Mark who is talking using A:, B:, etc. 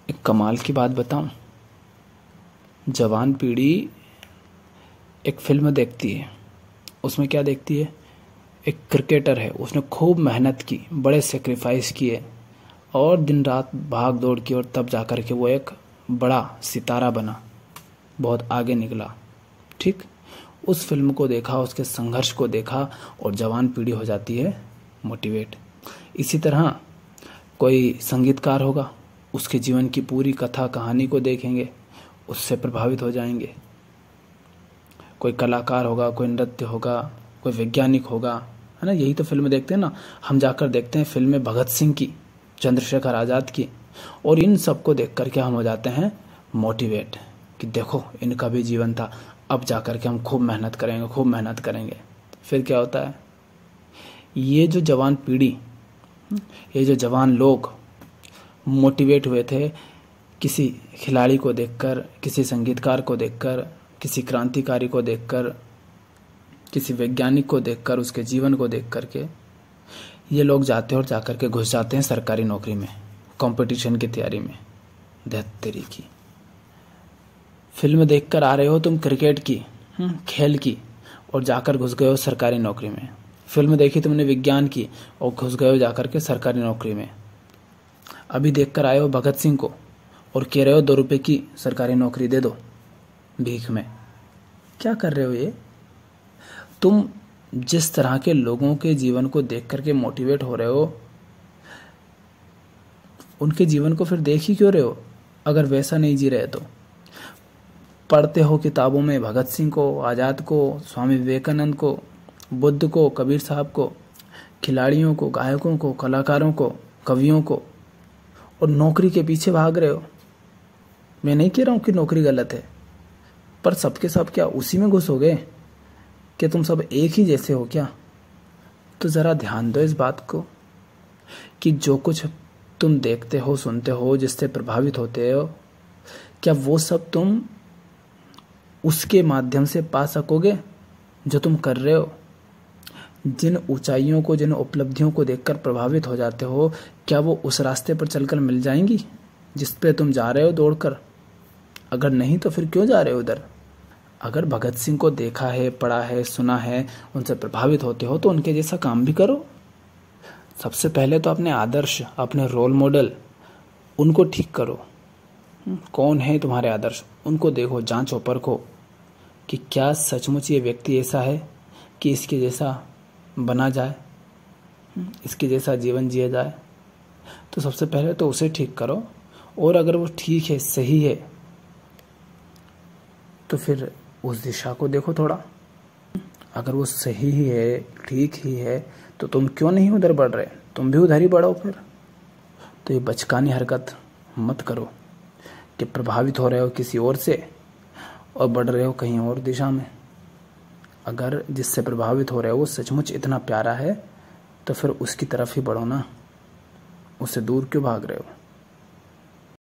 A: एक कमाल की बात बताऊं, जवान पीढ़ी एक फिल्म देखती है, उसमें क्या देखती है? एक क्रिकेटर है, उसने खूब मेहनत की, बड़े सेक्रीफाइस किए और दिन रात भाग दौड़ की, और तब जा कर के वो एक बड़ा सितारा बना, बहुत आगे निकला। ठीक, उस फिल्म को देखा, उसके संघर्ष को देखा और जवान पीढ़ी हो जाती है मोटिवेट। इसी तरह कोई संगीतकार होगा, उसके जीवन की पूरी कथा कहानी को देखेंगे, उससे प्रभावित हो जाएंगे। कोई कलाकार होगा, कोई नृत्य होगा, कोई वैज्ञानिक होगा, है ना। यही तो फिल्म देखते हैं ना, हम जाकर देखते हैं फिल्में भगत सिंह की, चंद्रशेखर आज़ाद की, और इन सब को देख करके हम हो जाते हैं मोटिवेट कि देखो इनका भी जीवन था, अब जा कर के हम खूब मेहनत करेंगे, खूब मेहनत करेंगे। फिर क्या होता है? ये जो जवान पीढ़ी, ये जो जवान लोग मोटिवेट हुए थे किसी खिलाड़ी को देखकर, किसी संगीतकार को देखकर, किसी क्रांतिकारी को देखकर, किसी वैज्ञानिक को देखकर, उसके जीवन को देख करके, ये लोग जाते और जाकर के घुस जाते हैं सरकारी नौकरी में, कंपटीशन की तैयारी में। तेरी की फिल्म देखकर आ रहे हो तुम क्रिकेट की, खेल की, और जाकर घुस गए हो सरकारी नौकरी में। फिल्म देखी तुमने विज्ञान की और घुस गए हो जाकर के सरकारी नौकरी में। अभी देखकर आए हो भगत सिंह को और कह रहे हो 2 रुपए की सरकारी नौकरी दे दो भीख में। क्या कर रहे हो ये? तुम जिस तरह के लोगों के जीवन को देख करके मोटिवेट हो रहे हो, उनके जीवन को फिर देख ही क्यों रहे हो अगर वैसा नहीं जी रहे तो? पढ़ते हो किताबों में भगत सिंह को, आज़ाद को, स्वामी विवेकानंद को, बुद्ध को, कबीर साहब को, खिलाड़ियों को, गायकों को, कलाकारों को, कवियों को, और नौकरी के पीछे भाग रहे हो। मैं नहीं कह रहा हूँ कि नौकरी गलत है, पर सबके सब क्या उसी में घुसोगे कि तुम सब एक ही जैसे हो क्या? तो ज़रा ध्यान दो इस बात को कि जो कुछ तुम देखते हो, सुनते हो, जिससे प्रभावित होते हो, क्या वो सब तुम उसके माध्यम से पा सकोगे जो तुम कर रहे हो? जिन ऊंचाइयों को, जिन उपलब्धियों को देखकर प्रभावित हो जाते हो, क्या वो उस रास्ते पर चलकर मिल जाएंगी जिस पे तुम जा रहे हो दौड़कर? अगर नहीं तो फिर क्यों जा रहे हो उधर? अगर भगत सिंह को देखा है, पढ़ा है, सुना है, उनसे प्रभावित होते हो, तो उनके जैसा काम भी करो। सबसे पहले तो अपने आदर्श, अपने रोल मॉडल, उनको ठीक करो। कौन है तुम्हारे आदर्श? उनको देखो, जांचो, परखो कि क्या सचमुच ये व्यक्ति ऐसा है कि इसके जैसा बना जाए, इसके जैसा जीवन जिया जाए। तो सबसे पहले तो उसे ठीक करो, और अगर वो ठीक है, सही है, तो फिर उस दिशा को देखो थोड़ा। अगर वो सही ही है, ठीक ही है, तो तुम क्यों नहीं उधर बढ़ रहे? तुम भी उधर ही बढ़ो फिर। तो ये बचकानी हरकत मत करो कि प्रभावित हो रहे हो किसी और से और बढ़ रहे हो कहीं और दिशा में। अगर जिससे प्रभावित हो रहे हो वो सचमुच इतना प्यारा है, तो फिर उसकी तरफ ही बढ़ो ना, उससे दूर क्यों भाग रहे हो?